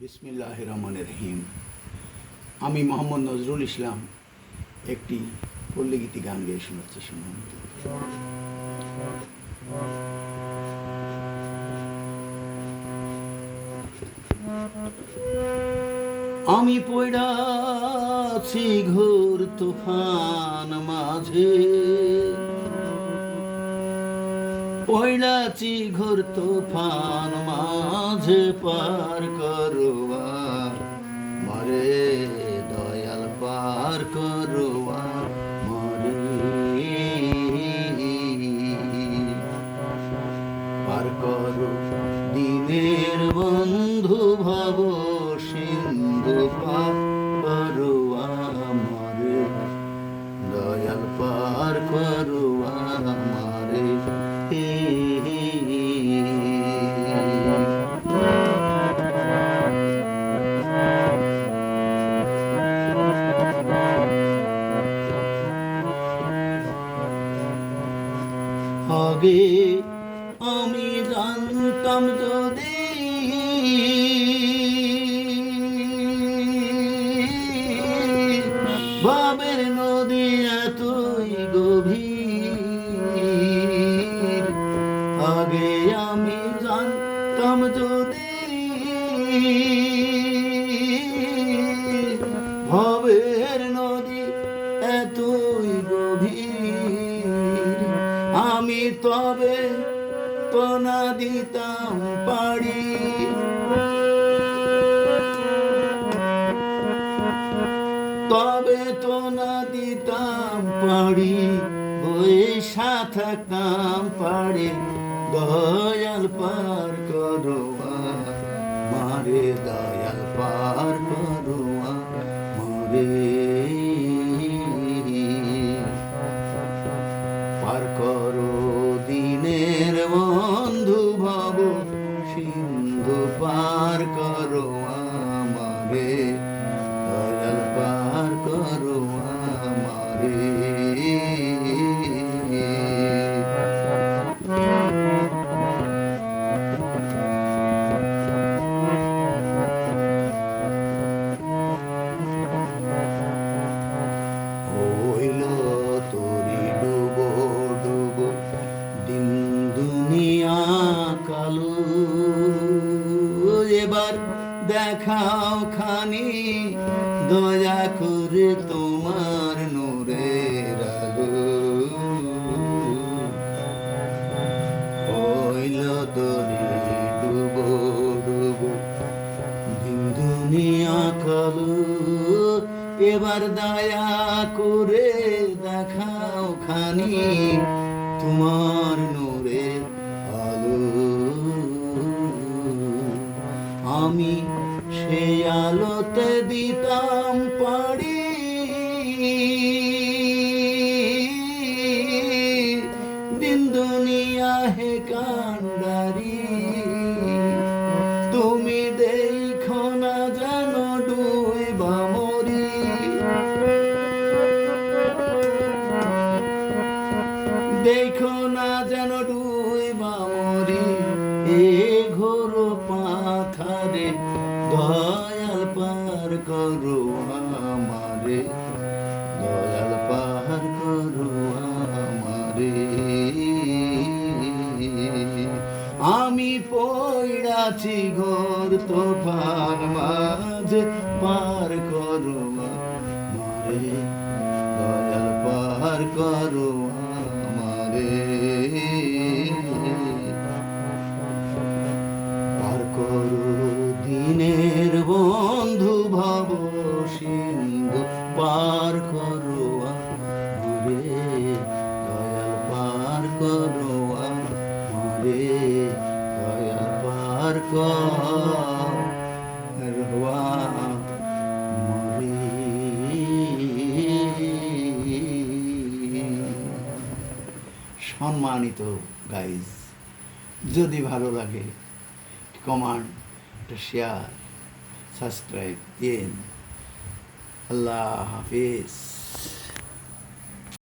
বিসমিল্লাহির রহমানির রহিম। আমি মোহাম্মদ নজরুল ইসলাম একটি পল্লীগীতি গান গেয়ে শোনাচ্ছি, শুনুন। আমি পড়াছি ঘোর তুফান মাঝে, পড়াছি ঘোর তুফান মাঝে, পার করোয়া মরে দয়াল, পার করোয়া মরে, পার করো দিনের বন্ধু ভব সিন্ধু, পার করোয়া মরে দয়াল, পার করোয়া মরে। আগে আমি জানতাম যদি ভাবের নদী এতই গভীর, আগে আমি জানতাম যদি ভাবের নদী এতই গভীর, আমি তবে তো না দিতাম পারি, তবে তো না দিতাম পারি, বৈশা থাকতাম পারে দয়াল, পার করোয়া মারে দয়াল, পার করোয়া মরে, পার করো দিনের বন্ধু ভব সিন্ধু, পার করো আমারে দয়াল, পার করো আমারে। হইল তোরি ডুবো ডুবো দিন দুনিয়া কালো, এবার দেখাও খানি দয়া করে তোমার নূরের আলো, হইল তোরি ডুবো ডুবো দিন দুনিয়া কালো, এবার দয়া করে দেখাও খানি তোমার নূরের আলো, আমি সেই আলোতে দিতাম পারি দিন দুনিয়া হে কান্ডারি, তুমি দেখো না যেন ডুইবা মরি, দেখো না যেন ডুইবা মরি, এ ঘোর পাথারে দয়াল, পার করো আমারে দয়াল, পার করো আমারে। আমি পড়াছি ঘোর তুফান মাঝে, পার করো আমারে দয়াল, পার করো আমারে, পার করো দিনের বন্ধু ভব সিন্ধু, পার করো আমারে দয়াল, পার করো আমারে দয়াল, পার করো আমারে। সম্মানিত গাইজ, যদি ভালো লাগে কমেন্ট, শেয়ার, সাবস্ক্রাইব দিন। আল্লাহ হাফিজ।